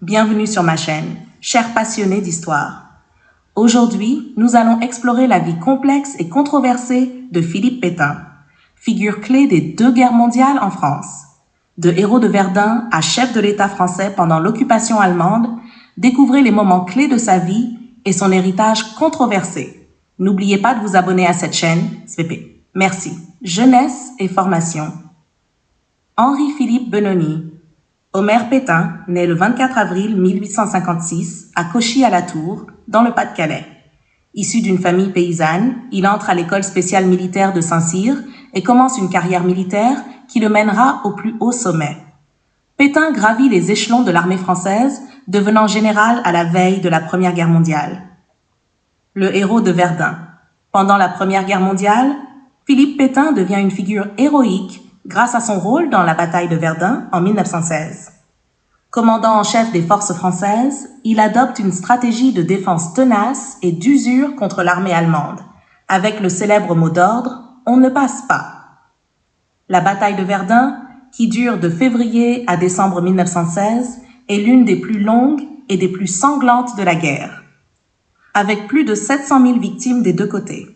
Bienvenue sur ma chaîne, chers passionnés d'histoire. Aujourd'hui, nous allons explorer la vie complexe et controversée de Philippe Pétain, figure clé des deux guerres mondiales en France. De héros de Verdun à chef de l'État français pendant l'occupation allemande, découvrez les moments clés de sa vie et son héritage controversé. N'oubliez pas de vous abonner à cette chaîne, SVP. Merci. Jeunesse et formation. Henri-Philippe Benoni. Omer Pétain, né le 24 avril 1856 à Cauchy-à-la-Tour, dans le Pas-de-Calais. Issu d'une famille paysanne, il entre à l'école spéciale militaire de Saint-Cyr et commence une carrière militaire qui le mènera au plus haut sommet. Pétain gravit les échelons de l'armée française, devenant général à la veille de la Première Guerre mondiale. Le héros de Verdun. Pendant la Première Guerre mondiale, Philippe Pétain devient une figure héroïque grâce à son rôle dans la bataille de Verdun en 1916. Commandant en chef des forces françaises, il adopte une stratégie de défense tenace et d'usure contre l'armée allemande, avec le célèbre mot d'ordre « On ne passe pas ». La bataille de Verdun, qui dure de février à décembre 1916, est l'une des plus longues et des plus sanglantes de la guerre, avec plus de 700 000 victimes des deux côtés.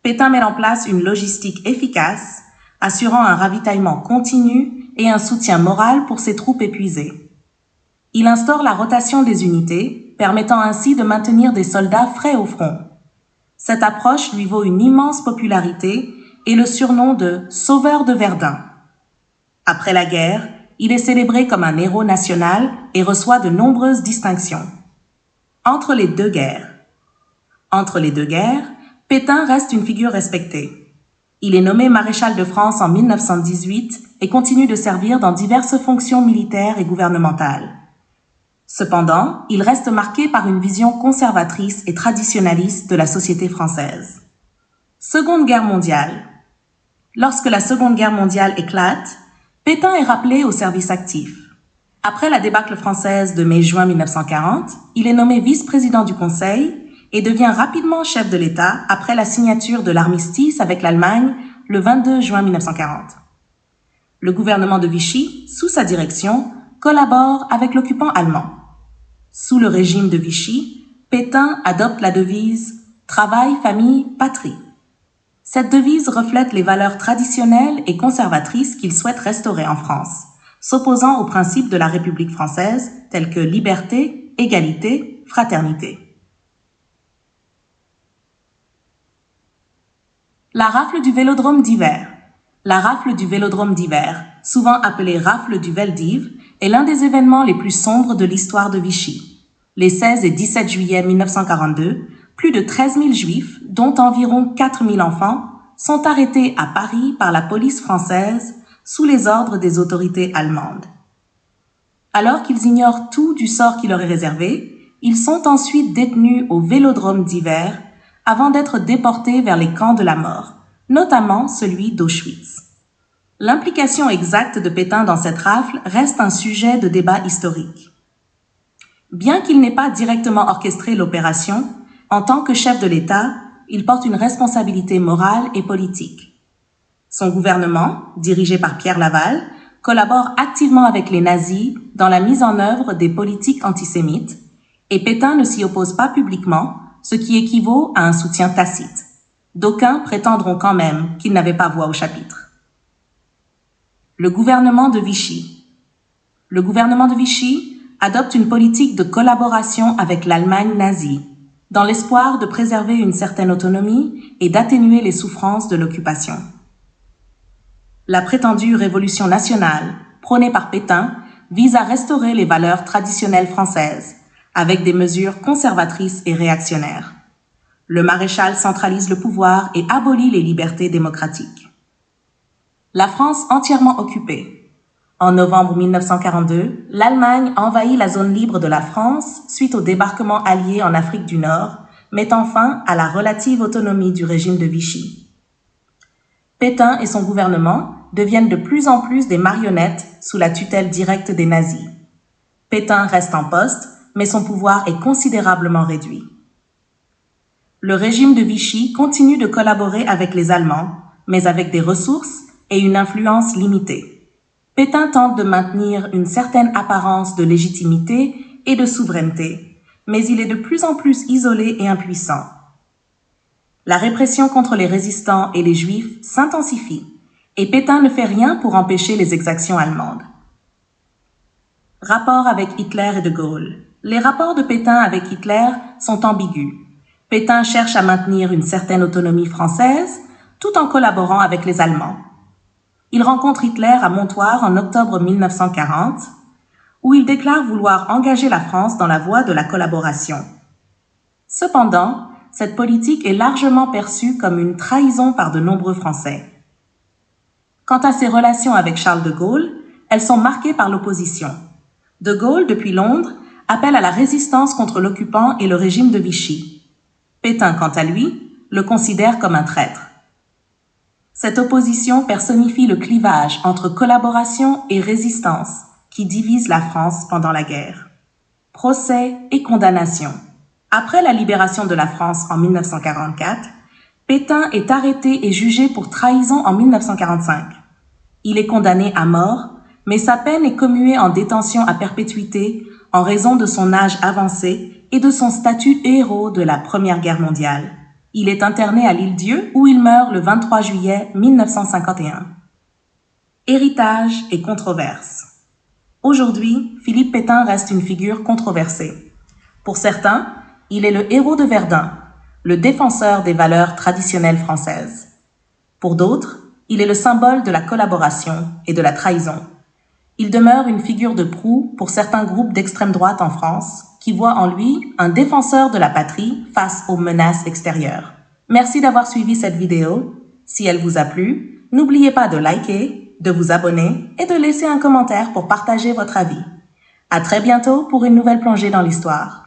Pétain met en place une logistique efficace, assurant un ravitaillement continu et un soutien moral pour ses troupes épuisées. Il instaure la rotation des unités, permettant ainsi de maintenir des soldats frais au front. Cette approche lui vaut une immense popularité et le surnom de « Sauveur de Verdun ». Après la guerre, il est célébré comme un héros national et reçoit de nombreuses distinctions. Entre les deux guerres. Entre les deux guerres, Pétain reste une figure respectée. Il est nommé maréchal de France en 1918 et continue de servir dans diverses fonctions militaires et gouvernementales. Cependant, il reste marqué par une vision conservatrice et traditionnaliste de la société française. Seconde Guerre mondiale. Lorsque la Seconde Guerre mondiale éclate, Pétain est rappelé au service actif. Après la débâcle française de mai-juin 1940, il est nommé vice-président du Conseil et devient rapidement chef de l'État après la signature de l'armistice avec l'Allemagne le 22 juin 1940. Le gouvernement de Vichy, sous sa direction, collabore avec l'occupant allemand. Sous le régime de Vichy, Pétain adopte la devise « Travail, famille, patrie ». Cette devise reflète les valeurs traditionnelles et conservatrices qu'il souhaite restaurer en France, s'opposant aux principes de la République française tels que liberté, égalité, fraternité. La rafle du Vélodrome d'hiver. La rafle du Vélodrome d'hiver, souvent appelée rafle du Veldiv, est l'un des événements les plus sombres de l'histoire de Vichy. Les 16 et 17 juillet 1942, plus de 13 000 juifs, dont environ 4 000 enfants, sont arrêtés à Paris par la police française sous les ordres des autorités allemandes. Alors qu'ils ignorent tout du sort qui leur est réservé, ils sont ensuite détenus au Vélodrome d'hiver avant d'être déportés vers les camps de la mort, notamment celui d'Auschwitz. L'implication exacte de Pétain dans cette rafle reste un sujet de débat historique. Bien qu'il n'ait pas directement orchestré l'opération, en tant que chef de l'État, il porte une responsabilité morale et politique. Son gouvernement, dirigé par Pierre Laval, collabore activement avec les nazis dans la mise en œuvre des politiques antisémites, et Pétain ne s'y oppose pas publiquement, ce qui équivaut à un soutien tacite. D'aucuns prétendront quand même qu'il n'avait pas voix au chapitre. Le gouvernement de Vichy. Le gouvernement de Vichy adopte une politique de collaboration avec l'Allemagne nazie, dans l'espoir de préserver une certaine autonomie et d'atténuer les souffrances de l'occupation. La prétendue révolution nationale, prônée par Pétain, vise à restaurer les valeurs traditionnelles françaises, avec des mesures conservatrices et réactionnaires. Le maréchal centralise le pouvoir et abolit les libertés démocratiques. La France entièrement occupée. En novembre 1942, l'Allemagne envahit la zone libre de la France suite au débarquement allié en Afrique du Nord, mettant fin à la relative autonomie du régime de Vichy. Pétain et son gouvernement deviennent de plus en plus des marionnettes sous la tutelle directe des nazis. Pétain reste en poste, mais son pouvoir est considérablement réduit. Le régime de Vichy continue de collaborer avec les Allemands, mais avec des ressources et une influence limitée. Pétain tente de maintenir une certaine apparence de légitimité et de souveraineté, mais il est de plus en plus isolé et impuissant. La répression contre les résistants et les Juifs s'intensifie, et Pétain ne fait rien pour empêcher les exactions allemandes. Rapport avec Hitler et de Gaulle. Les rapports de Pétain avec Hitler sont ambigus. Pétain cherche à maintenir une certaine autonomie française, tout en collaborant avec les Allemands. Il rencontre Hitler à Montoire en octobre 1940, où il déclare vouloir engager la France dans la voie de la collaboration. Cependant, cette politique est largement perçue comme une trahison par de nombreux Français. Quant à ses relations avec Charles de Gaulle, elles sont marquées par l'opposition. De Gaulle, depuis Londres, appelle à la résistance contre l'occupant et le régime de Vichy. Pétain, quant à lui, le considère comme un traître. Cette opposition personnifie le clivage entre collaboration et résistance qui divise la France pendant la guerre. Procès et condamnation. Après la libération de la France en 1944, Pétain est arrêté et jugé pour trahison en 1945. Il est condamné à mort, mais sa peine est commuée en détention à perpétuité en raison de son âge avancé et de son statut héros de la Première Guerre mondiale. Il est interné à l'Île-Dieu où il meurt le 23 juillet 1951. Héritage et controverse. Aujourd'hui, Philippe Pétain reste une figure controversée. Pour certains, il est le héros de Verdun, le défenseur des valeurs traditionnelles françaises. Pour d'autres, il est le symbole de la collaboration et de la trahison. Il demeure une figure de proue pour certains groupes d'extrême droite en France qui voient en lui un défenseur de la patrie face aux menaces extérieures. Merci d'avoir suivi cette vidéo. Si elle vous a plu, n'oubliez pas de liker, de vous abonner et de laisser un commentaire pour partager votre avis. À très bientôt pour une nouvelle plongée dans l'histoire.